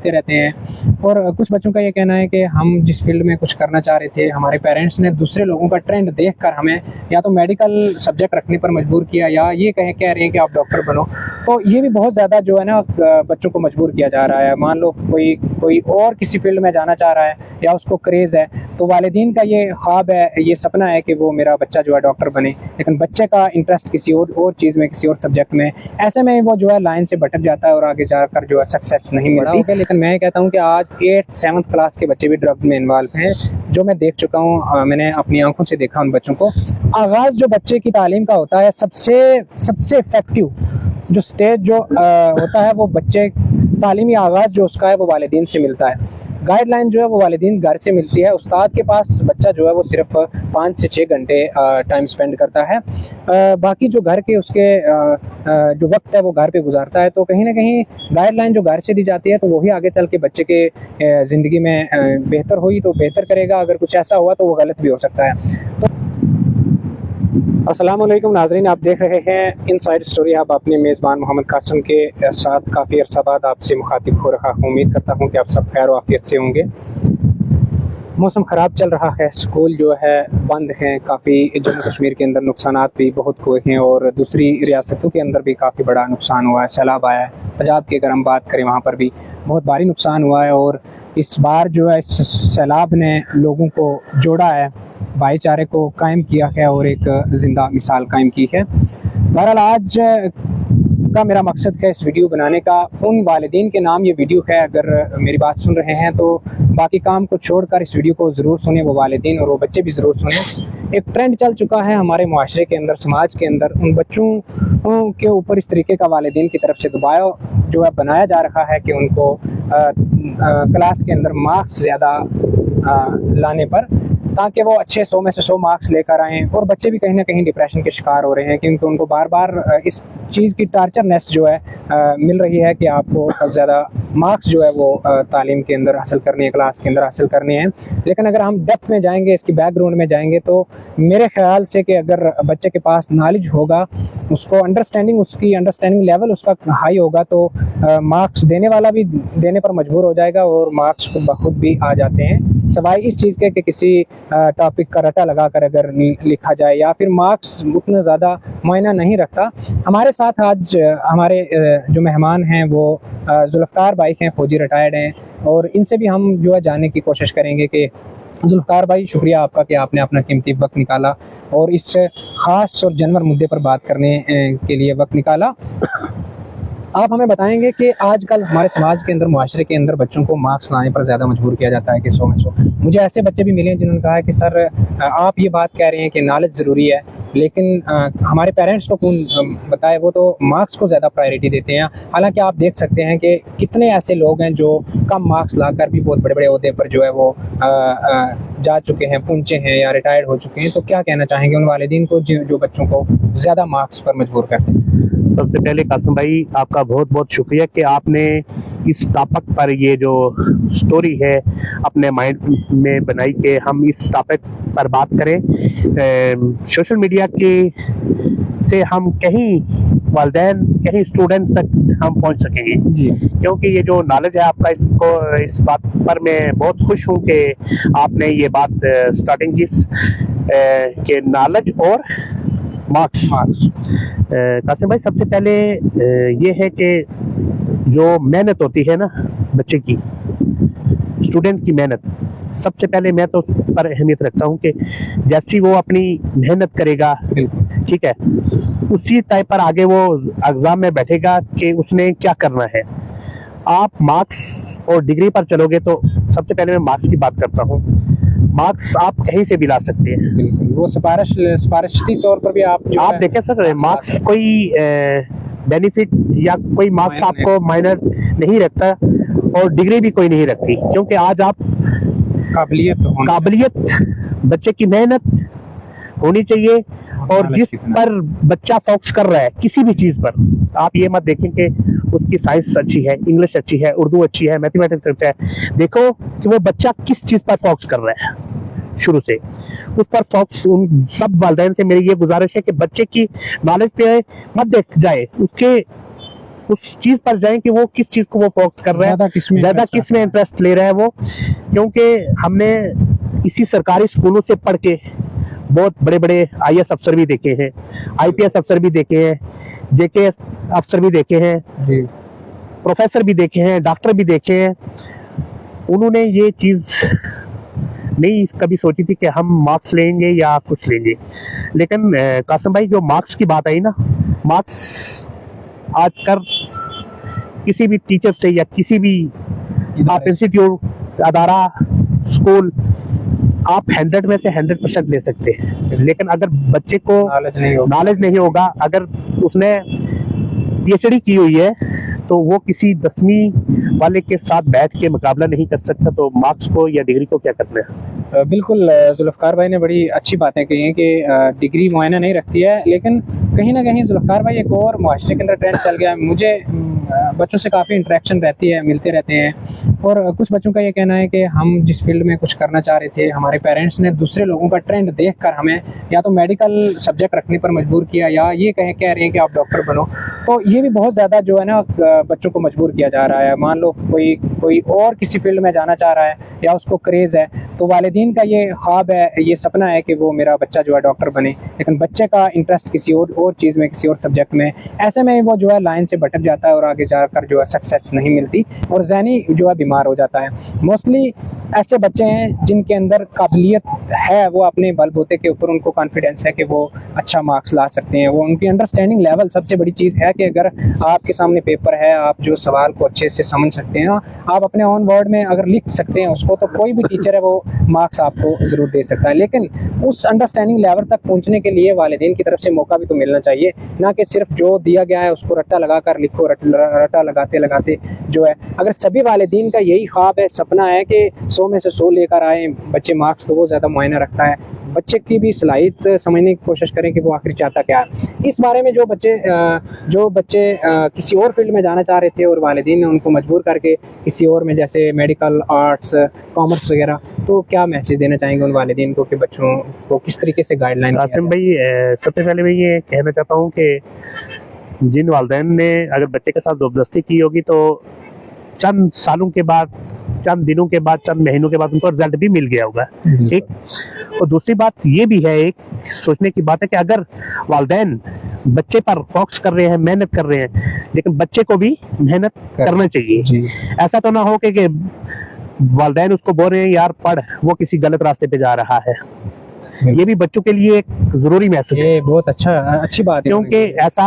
रहते हैं। और कुछ बच्चों का ये कहना है कि हम जिस फील्ड में कुछ करना चाह रहे थे, हमारे पेरेंट्स ने दूसरे लोगों का ट्रेंड देखकर हमें या तो मेडिकल सब्जेक्ट रखने पर मजबूर किया या ये कह रहे हैं कि आप डॉक्टर बनो। तो ये भी बहुत ज़्यादा जो है ना बच्चों को मजबूर किया जा रहा है। मान लो कोई और किसी फील्ड में जाना चाह रहा है या उसको क्रेज़ है, तो वालिदीन का ये ख्वाब है, ये सपना है कि वो मेरा बच्चा जो है डॉक्टर बने, लेकिन बच्चे का इंटरेस्ट किसी और चीज़ में, किसी और सब्जेक्ट में। ऐसे में वो जो है लाइन से भटक जाता है और आगे जाकर जो है सक्सेस नहीं मिलती। लेकिन मैं कहता हूँ कि आज 8th 7th क्लास के बच्चे भी ड्रग्स में इन्वॉल्व हैं, जो मैं देख चुका हूँ। मैंने अपनी आंखों से देखा उन बच्चों को। आगाज़ जो बच्चे की तालीम का होता है, सबसे इफेक्टिव जो स्टेज जो होता है, वो बच्चे तालीमी आगाज़ जो उसका है वो वालिदीन से मिलता है। गाइडलाइन जो है वो वालिदीन घर से मिलती है। उस्ताद के पास बच्चा जो है वो सिर्फ 5 से 6 घंटे टाइम स्पेंड करता है। बाकी जो घर के उसके जो वक्त है वो घर पे गुजारता है। तो कहीं ना कहीं गाइडलाइन जो घर से दी जाती है, तो वही आगे चल के बच्चे के ज़िंदगी में बेहतर हुई तो बेहतर करेगा, अगर कुछ ऐसा हुआ तो वो गलत भी हो सकता है। तो अस्सलाम वालेकुम नाज़रीन, आप देख रहे हैं इनसाइड स्टोरी। आप अपने मेज़बान मोहम्मद कासिम के साथ काफ़ी अरसा बाद आपसे मुखातिब हो रहा हूँ। उम्मीद करता हूँ कि आप सब खैर आफियत से होंगे। मौसम ख़राब चल रहा है, स्कूल जो है बंद हैं, काफ़ी जम्मू कश्मीर के अंदर नुकसानात भी बहुत हुए हैं और दूसरी रियासतों के अंदर भी काफ़ी बड़ा नुकसान हुआ है। सैलाब आया है पंजाब की, अगर हम बात करें वहाँ पर भी बहुत भारी नुकसान हुआ है। और इस बार जो है इस सैलाब ने लोगों को जोड़ा है, भाईचारे को कायम किया है और एक ज़िंदा मिसाल कायम की है। बहरहाल आज का मेरा मकसद है इस वीडियो बनाने का, उन वालिदीन के नाम ये वीडियो है। अगर मेरी बात सुन रहे हैं तो बाकी काम को छोड़कर इस वीडियो को ज़रूर सुने, वो वालिदीन और वो बच्चे भी ज़रूर सुने। एक ट्रेंड चल चुका है हमारे माशरे के अंदर, समाज के अंदर, उन बच्चों के ऊपर इस तरीके का वालिदीन की तरफ से दबाव जो है बनाया जा रहा है कि उनको क्लास के अंदर मार्क्स ज़्यादा लाने पर, ताकि वो अच्छे 100 में से 100 मार्क्स लेकर आएँ। और बच्चे भी कहीं ना कहीं डिप्रेशन के शिकार हो रहे हैं, क्योंकि उनको बार बार इस चीज़ की टार्चरनेस जो है मिल रही है कि आपको ज़्यादा मार्क्स जो है वो तालीम के अंदर हासिल करने हैं, क्लास के अंदर हासिल करने हैं। लेकिन अगर हम डेप्थ में जाएंगे, इसकी बैकग्राउंड में जाएंगे, तो मेरे ख्याल से कि अगर बच्चे के पास नॉलेज होगा, उसको उसकी अंडरस्टैंडिंग लेवल उसका हाई होगा, तो मार्क्स देने वाला भी देने पर मजबूर हो जाएगा और मार्क्स खुद भी आ जाते हैं। सवाई इस चीज़ के कि किसी टॉपिक का रटा लगाकर अगर लिखा जाए, या फिर मार्क्स उतना ज़्यादा मायना नहीं रखता। हमारे साथ आज हमारे जो मेहमान हैं वो जुल्फ़कार भाई हैं, फ़ौजी रिटायर्ड हैं, और इनसे भी हम जो है जानने की कोशिश करेंगे कि जुल्फ़कार भाई, शुक्रिया आपका कि आपने अपना कीमती वक्त निकाला और इस ख़ास और जनवर मुद्दे पर बात करने के लिए वक्त निकाला। आप हमें बताएंगे कि आजकल हमारे समाज के अंदर, मुआशरे के अंदर बच्चों को मार्क्स लाने पर ज़्यादा मजबूर किया जाता है कि 100 में 100। मुझे ऐसे बच्चे भी मिले हैं जिन्होंने कहा है कि सर आप ये बात कह रहे हैं कि नॉलेज ज़रूरी है, लेकिन हमारे पेरेंट्स को कौन बताए, वो तो मार्क्स को ज़्यादा प्रायोरिटी देते हैं। हालांकि आप देख सकते हैं कि कितने ऐसे लोग हैं जो कम मार्क्स लाकर भी बहुत बड़े बड़े ओहदे पर जो है वो जा चुके हैं, पहुँचे हैं या रिटायर्ड हो चुके हैं। तो क्या कहना चाहेंगे उन वालिदीन को जो बच्चों को ज़्यादा मार्क्स पर मजबूर करते हैं? सबसे पहले कासिम भाई, आपका बहुत बहुत शुक्रिया कि आपने इस टॉपिक पर ये जो स्टोरी है अपने माइंड में बनाई कि हम इस टॉपिक पर बात करें। सोशल मीडिया के से हम कहीं वालिदैन, कहीं स्टूडेंट तक हम पहुंच सकेंगे जी, क्योंकि ये जो नॉलेज है आपका, इस बात पर मैं बहुत खुश हूं कि आपने ये बात स्टार्टिंग की कि नॉलेज और मार्क्स। कासिम भाई, सबसे पहले ये है कि जो मेहनत होती है ना बच्चे की, स्टूडेंट की मेहनत, सबसे पहले मैं तो उस पर अहमियत रखता हूँ कि जैसी वो अपनी मेहनत करेगा, ठीक है, उसी टाइप पर आगे वो एग्जाम में बैठेगा कि उसने क्या करना है। आप मार्क्स और डिग्री पर चलोगे तो सबसे पहले मैं मार्क्स की बात करता हूँ। मार्क्स आप कहीं से भी ला सकते हैं, बिल्कुल, वो सिफारिशी तौर पर भी आप देखें सर, मार्क्स कोई बेनिफिट या कोई मार्क्स आपको माइनर नहीं रखता और डिग्री भी कोई नहीं रखती, क्योंकि आज आप काबिलियत बच्चे की मेहनत होनी चाहिए और जिस पर बच्चा फोकस कर रहा है किसी भी चीज पर। आप ये मत देखें कि उसकी साइंस अच्छी है, इंग्लिश अच्छी है, उर्दू अच्छी है, मैथमेटिक्स अच्छा है। देखो कि वो बच्चा किस चीज पर फोकस कर रहा है, शुरू से उस पर फोकस। उन सब वालिदैन से मेरी ये गुजारिश है कि बच्चे की नॉलेज पे मत देख जाए, उसके उस चीज पर जाएं कि वो किस चीज को वो फोकस कर रहा है, ज्यादा किस में इंटरेस्ट ले रहा है वो। क्योंकि हमने इसी सरकारी स्कूलों से पढ़ के बहुत बड़े बड़े IAS अफसर भी देखे हैं, IPS अफसर भी देखे हैं, JK अफसर भी देखे हैं जी, प्रोफेसर भी देखे हैं, डॉक्टर भी देखे हैं। उन्होंने ये चीज नहीं कभी सोची थी कि हम मार्क्स लेंगे या कुछ लेंगे। लेकिन कासिम भाई जो मार्क्स की बात आई ना, मार्क्स आजकल किसी भी टीचर से या किसी भी आप इंस्टीट्यूट, अदारा, स्कूल, आप 100 में से 100% ले सकते हैं। लेकिन अगर बच्चे को नॉलेज नहीं होगा, अगर उसने PhD की हुई है तो वो किसी 10वीं वाले के साथ बैठ के मुकाबला नहीं कर सकता। तो मार्क्स को या डिग्री को क्या करना है? बिल्कुल, जुल्फ़कार भाई ने बड़ी अच्छी बातें कही हैं कि डिग्री मुआयना नहीं रखती है। लेकिन कहीं ना कहीं जुल्फ़कार भाई एक और मुआशरे के अंदर ट्रेंड चल गया है। मुझे बच्चों से काफ़ी इंटरेक्शन रहती है, मिलते रहते हैं, और कुछ बच्चों का ये कहना है कि हम जिस फील्ड में कुछ करना चाह रहे थे, हमारे पेरेंट्स ने दूसरे लोगों का ट्रेंड देखकर हमें या तो मेडिकल सब्जेक्ट रखने पर मजबूर किया, या ये कह रहे हैं कि आप डॉक्टर बनो। तो ये भी बहुत ज़्यादा जो है ना बच्चों को मजबूर किया जा रहा है। मान लो कोई और किसी फील्ड में जाना चाह रहा है या उसको क्रेज़ है, तो वालिदीन का ये ख्वाब है, ये सपना है कि वो मेरा बच्चा जो है डॉक्टर बने, लेकिन बच्चे का इंटरेस्ट किसी और चीज़ में, किसी और सब्जेक्ट में। ऐसे में वो जो है लाइन से भटक जाता है और आगे जाकर जो है सक्सेस नहीं मिलती और ज़हनी जो है बीमार हो जाता है। मोस्टली ऐसे बच्चे हैं जिनके अंदर काबिलियत है, वो अपने बलबूते के ऊपर उनको कॉन्फिडेंस है कि वो अच्छा मार्क्स ला सकते हैं। वो उनकी अंडरस्टैंडिंग लेवल सबसे बड़ी चीज़ है कि अगर आपके सामने पेपर है, आप जो सवाल को अच्छे से समझ सकते हैं, आप अपने ऑन वर्ड में अगर लिख सकते हैं उसको, तो कोई भी टीचर है वो मार्क्स आपको ज़रूर दे सकता है। लेकिन उस अंडरस्टैंडिंग लेवल तक पहुंचने के लिए वालिदैन की तरफ से मौका भी तो मिलना चाहिए, ना कि सिर्फ जो दिया गया है उसको रट्टा लगा कर लिखो, रट्टा लगाते लगाते जो है। अगर सभी वालिदैन का यही ख्वाब है, सपना है कि 100 में से 100 लेकर आए बच्चे मार्क्स, तो वो ज़्यादा मायना रखता है। बच्चे की भी सलाहियत समझने की कोशिश करें कि वो आखिर चाहता क्या है। इस बारे में जो बच्चे किसी और फील्ड में जाना चाह रहे थे और वालिदैन ने उनको मजबूर करके किसी और में, जैसे मेडिकल, आर्ट्स, कॉमर्स वगैरह, तो क्या मैसेज देना चाहेंगे उन वालिदैन को कि बच्चों को किस तरीके से गाइडलाइन? कासिम भाई, सबसे पहले मैं ये कहना चाहता हूँ कि जिन वालिदैन ने अगर बच्चे के साथ ज़बरदस्ती की होगी तो चंद सालों के बाद, चंद दिनों के बाद, चंद महीनों के बाद उनको रिजल्ट भी मिल गया होगा। ठीक। और दूसरी बात ये भी है, एक सोचने की बात है कि अगर वालिदैन बच्चे पर फोकस कर रहे हैं, मेहनत कर रहे हैं, लेकिन बच्चे को भी मेहनत करना चाहिए। ऐसा तो ना हो कि वालिदैन उसको बोल रहे हैं यार पढ़, वो किसी गलत रास्ते पे जा रहा है। ये भी बच्चों के लिए एक जरूरी मैसेज है। बहुत अच्छी बात है, क्योंकि ऐसा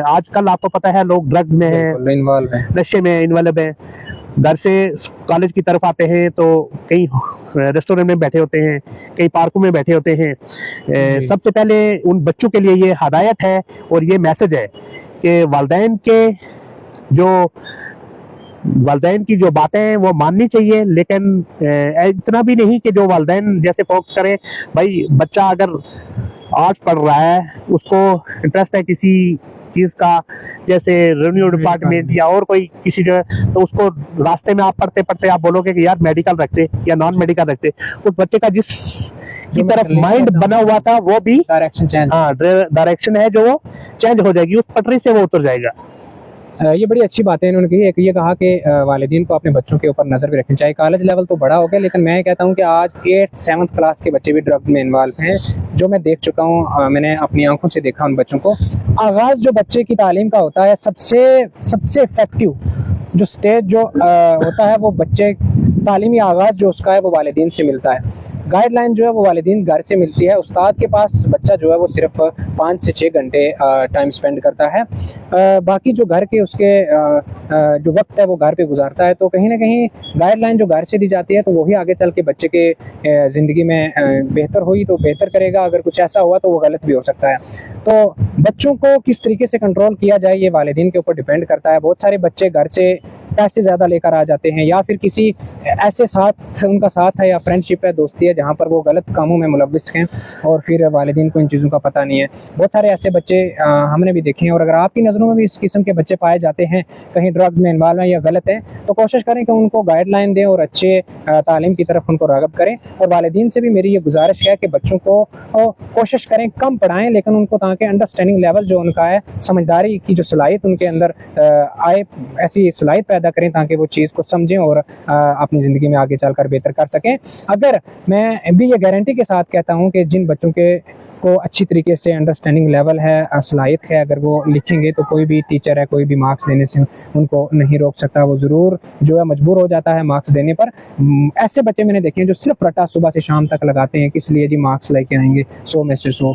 आजकल आपको पता है लोग ड्रग्स में हैं, नशे में इन्वॉल्व हैं। घर से कॉलेज की तरफ आते हैं तो कई रेस्टोरेंट में बैठे होते हैं, कई पार्कों में बैठे होते हैं। सबसे पहले उन बच्चों के लिए ये हदायत है और ये मैसेज है कि वालिदैन की जो बातें हैं वो माननी चाहिए, लेकिन इतना भी नहीं कि जो वालिदैन जैसे फोकस करें। भाई बच्चा अगर आर्ट्स पढ़ रहा है, उसको इंटरेस्ट है किसी चीज का, जैसे रेवेन्यू डिपार्टमेंट या और कोई किसी जगह, तो उसको रास्ते में आप पढ़ते पढ़ते आप बोलोगे कि यार मेडिकल रखते या नॉन मेडिकल रखते, उस बच्चे का जिस की तरफ माइंड बना हुआ था वो भी डायरेक्शन है जो वो चेंज हो जाएगी, उस पटरी से वो उतर जाएगा। ये बड़ी अच्छी बात है इन्होंने की। एक ये कहा कि वालिदैन को अपने बच्चों के ऊपर नज़र भी रखनी चाहिए। कॉलेज लेवल तो बड़ा हो गया, लेकिन मैं कहता हूँ कि आज 8th 7th क्लास के बच्चे भी ड्रग्स में इन्वॉल्व हैं, जो मैं देख चुका हूँ। मैंने अपनी आंखों से देखा उन बच्चों को। आगाज़ जो बच्चे की तालीम का होता है, सबसे इफेक्टिव जो स्टेज जो होता है, वो बच्चे तालीमी आगाज़ जो उसका है वो वालिदैन से मिलता है। गाइडलाइन जो है वो वालिदैन घर से मिलती है। उस्ताद के पास बच्चा जो है वो सिर्फ 5 से 6 घंटे टाइम स्पेंड करता है। बाकी जो घर के उसके जो वक्त है वो घर पे गुजारता है। तो कहीं ना कहीं गाइडलाइन जो घर से दी जाती है तो वही आगे चल के बच्चे के ज़िंदगी में बेहतर हुई तो बेहतर करेगा, अगर कुछ ऐसा हुआ तो वो गलत भी हो सकता है। तो बच्चों को किस तरीके से कंट्रोल किया जाए ये वालिदैन के ऊपर डिपेंड करता है। बहुत सारे बच्चे घर से पैसे ज़्यादा लेकर आ जाते हैं, या फिर किसी ऐसे साथ उनका साथ है या फ्रेंडशिप है, दोस्ती है, जहाँ पर वो गलत कामों में मुलव्विस हैं और फिर वालिदैन को इन चीज़ों का पता नहीं है। बहुत सारे ऐसे बच्चे हमने भी देखे हैं, और अगर आपकी नज़रों में भी इस किस्म के बच्चे पाए जाते हैं, कहीं ड्रग्स में इन्वॉल्व हैं या गलत है, तो कोशिश करें कि उनको गाइडलाइन दें और अच्छे तालीम की तरफ उनको राग़िब करें। और वालिदैन से भी मेरी ये गुजारिश है कि बच्चों को कोशिश करें कम पढ़ाएं, लेकिन उनको ताकि अंडरस्टैंडिंग लेवल जो उनका है, समझदारी की जो सलाहियत उनके अंदर आए, ऐसी सलाहियत पैदा करें ताकि वो चीज़ को समझें और अपनी ज़िंदगी में आगे चलकर बेहतर कर सकें। अगर मैं भी ये गारंटी के साथ कहता हूँ कि जिन बच्चों के को अच्छी तरीके से अंडरस्टैंडिंग लेवल है, सलाहियत है, अगर वो लिखेंगे तो कोई भी टीचर है, कोई भी मार्क्स देने से उनको नहीं रोक सकता। वो ज़रूर जो है मजबूर हो जाता है मार्क्स देने पर। ऐसे बच्चे मैंने देखे हैं जो सिर्फ रट्टा सुबह से शाम तक लगाते हैं, किस लिए जी मार्क्स लेके आएंगे 100 में से 100।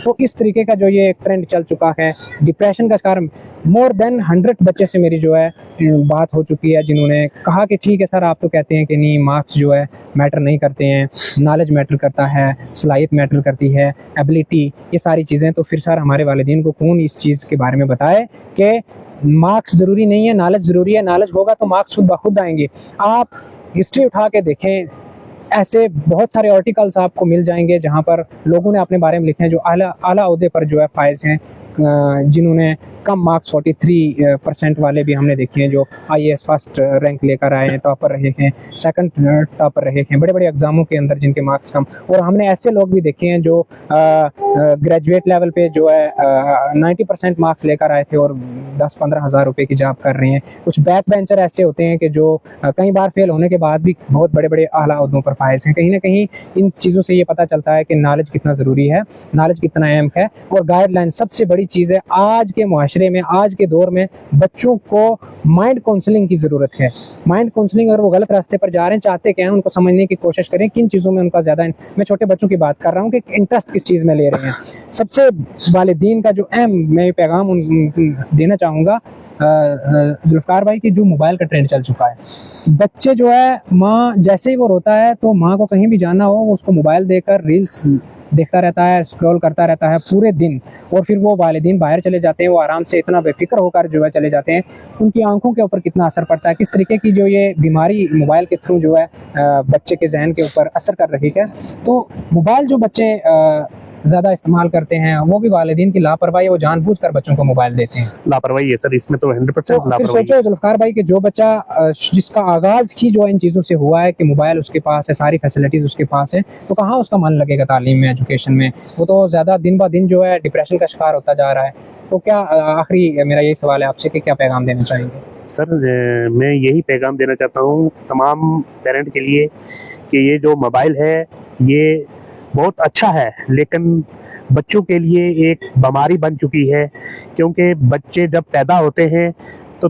तो इस तरीके का जो ये ट्रेंड चल चुका है, डिप्रेशन का शिकार मोर देन 100 बच्चे से मेरी जो है बात हो चुकी है, जिन्होंने कहा कि ठीक है सर, आप तो कहते हैं कि नहीं मार्क्स जो है मैटर नहीं करते हैं, नॉलेज मैटर करता है, सलाहियत मैटर करती है, एबिलिटी, ये सारी चीज़ें। तो फिर सर हमारे वालिदैन को कौन इस चीज़ के बारे में बताए कि मार्क्स ज़रूरी नहीं है, नॉलेज ज़रूरी है। नॉलेज होगा तो मार्क्स खुद ब खुद आएंगे। आप हिस्ट्री उठा के देखें, ऐसे बहुत सारे आर्टिकल्स आपको मिल जाएंगे जहाँ पर लोगों ने अपने बारे में लिखे हैं जो आला ओहदे पर जो है फाइज हैं, जिन्होंने कम मार्क्स 43% वाले भी हमने देखे हैं जो IAS फर्स्ट रैंक लेकर आए हैं, टॉपर रहे हैं, सेकंड टॉपर रहे हैं बड़े बड़े एग्जामों के अंदर जिनके मार्क्स कम। और हमने ऐसे लोग भी देखे हैं जो ग्रेजुएट लेवल पे जो है 90% मार्क्स लेकर आए थे और 10-15 हज़ार रुपये की जॉब कर रहे हैं। कुछ बैक बेंचर ऐसे होते हैं कि जो कई बार फेल होने के बाद भी बहुत बड़े बड़े आला ओहदों पर फाइज हैं। कहीं ना कहीं इन चीज़ों से ये पता चलता है कि नॉलेज कितना ज़रूरी है, नॉलेज कितना अहम है। और गाइडलाइन सबसे बड़ी चीज़ है। आज के माशरे में, आज के दौर में बच्चों को माइंड काउंसलिंग की ज़रूरत है। माइंड काउंसलिंग, अगर वो गलत रास्ते पर जा रहे हैं, चाहते क्या हैं, उनको समझने की कोशिश करें किन चीज़ों में उनका ज़्यादा, मैं छोटे बच्चों की बात कर रहा हूँ कि इंटरेस्ट किस चीज़ में ले रहे हैं। सबसे वालिदैन का जो अहम मैं पैगाम देना चाहूँगा, जुल्फ़कार भाई, कि जो मोबाइल का ट्रेंड चल चुका है, बच्चे जो है माँ जैसे ही वो रोता है तो माँ को कहीं भी जाना हो वो उसको मोबाइल देकर रील्स देखता रहता है, स्क्रॉल करता रहता है पूरे दिन। और फिर वो वालिदैन बाहर चले जाते हैं, वो आराम से इतना बेफिक्र होकर जो है चले जाते हैं। उनकी आंखों के ऊपर कितना असर पड़ता है, किस तरीके की जो ये बीमारी मोबाइल के थ्रू जो है बच्चे के जहन के ऊपर असर कर रही है। तो मोबाइल जो बच्चे ज़्यादा इस्तेमाल करते हैं, वो भी वालिदैन की लापरवाही, वो जानबूझकर बच्चों को मोबाइल देते हैं। लापरवाही है सर, इसमें तो 100% तो फिर लापरवाही। सोचो जुल्फ़कार भाई कि जो बच्चा जिसका आगाज़ ही जो इन चीज़ों से हुआ है कि मोबाइल उसके पास है, सारी फैसिलिटीज़ उसके पास है, तो कहाँ उसका मन लगेगा तालीम में, एजुकेशन में। वो तो ज़्यादा दिन ब दिन जो है डिप्रेशन का शिकार होता जा रहा है। तो क्या आखिरी मेरा यही सवाल है आपसे कि क्या पैगाम देना चाहेंगे? सर मैं यही पैगाम देना चाहता हूँ तमाम पेरेंट के लिए कि ये जो मोबाइल है ये बहुत अच्छा है, लेकिन बच्चों के लिए एक बीमारी बन चुकी है। क्योंकि बच्चे जब पैदा होते हैं तो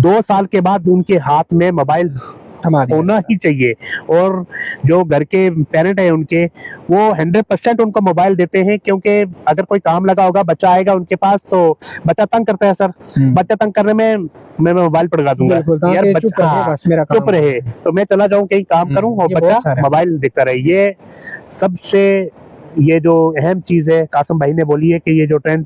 2 साल के बाद उनके हाथ में मोबाइल होना ही चाहिए, और जो घर के पेरेंट हैं उनके, वो 100% उनको मोबाइल देते हैं। क्योंकि अगर कोई काम लगा होगा, बच्चा आएगा उनके पास तो बच्चा तंग करता है सर, बच्चा तंग करने में मैं मोबाइल पकड़ा दूंगा, यार चुप रहे तो मैं चला जाऊं कहीं काम करूं और बच्चा मोबाइल देखता रहे। ये सबसे ये जो अहम चीज़ है कासिम भाई ने बोली है कि ये जो ट्रेंड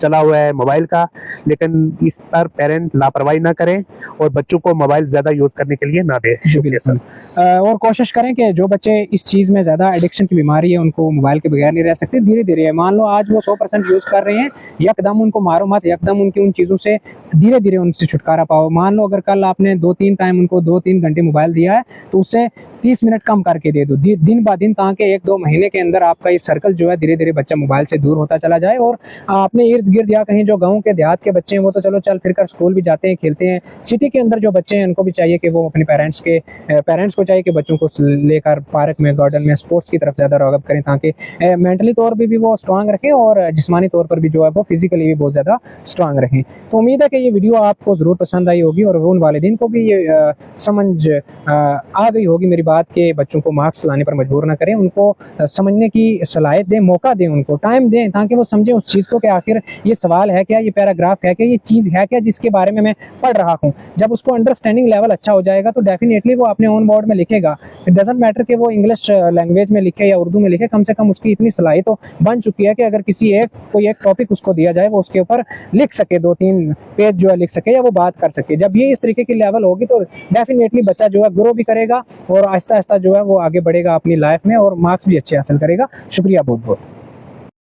चला हुआ है मोबाइल का, लेकिन इस पर पेरेंट लापरवाही ना करें और बच्चों को मोबाइल ज़्यादा यूज़ करने के लिए ना दें। शुक्रिया सर। और कोशिश करें कि जो बच्चे इस चीज़ में ज़्यादा एडिक्शन की बीमारी है, उनको मोबाइल के बगैर नहीं रह सकते। धीरे धीरे, मान लो आज वो 100% यूज़ कर रहे हैं, यकदम उनको मारो मत, यकदम उनकी उन चीज़ों से धीरे धीरे उनसे छुटकारा पाओ। मान लो अगर कल आपने 2-3 टाइम उनको 2-3 घंटे मोबाइल दिया है, तो उससे 30 मिनट कम करके दे दो दिन ब दिन, ताकि 1-2 महीने के अंदर आपका ये सर्कल जो है धीरे धीरे बच्चा मोबाइल से दूर होता चला जाए। और अपने इर्द गिर्द या कहीं जो गांव के देहात के बच्चे हैं वो तो चलो चल फिर कर स्कूल भी जाते हैं, खेलते हैं। सिटी के अंदर जो बच्चे हैं उनको भी चाहिए कि वो अपने पेरेंट्स को चाहिए कि बच्चों को लेकर पार्क में, गार्डन में, स्पोर्ट्स की तरफ ज़्यादा राग़िब करें, ताकि मेंटली तौर पर भी वो स्ट्रांग रखें और जिस्मानी तौर पर भी जो है वो फिजिकली भी बहुत ज़्यादा स्ट्रांग रहें। तो उम्मीद है कि ये वीडियो आपको ज़रूर पसंद आई होगी और उन वालिदैन को भी ये समझ आ गई होगी मेरी बात, कि बच्चों को मार्क्स लाने पर मजबूर ना करें, उनको समझने की सलाहियत दें, मौका दें, उनको टाइम दें, ताकि वो समझें उस चीज़ को कि आखिर ये सवाल है क्या, ये पैराग्राफ है क्या, ये चीज़ है क्या जिसके बारे में मैं पढ़ रहा हूँ। जब उसको अंडरस्टैंडिंग लेवल अच्छा हो जाएगा तो डेफिनेटली वो अपने ओन वर्ड में लिखेगा। इट डजंट मैटर कि वो इंग्लिश लैंग्वेज में लिखे या उर्दू में लिखे, कम से कम उसकी इतनी सलाहियत तो बन चुकी है कि अगर कोई एक टॉपिक उसको दिया जाए वो उसके ऊपर लिख सके, 2-3 पेज जो है लिख सके या वो बात कर सके। जब ये इस तरीके की लेवल होगी तो डेफिनेटली बच्चा जो है ग्रो भी करेगा और आहिस्ता आहिस्ता जो है वो आगे बढ़ेगा अपनी लाइफ में और मार्क्स भी अच्छे हासिल करेगा। शुक्रिया बहुत बहुत।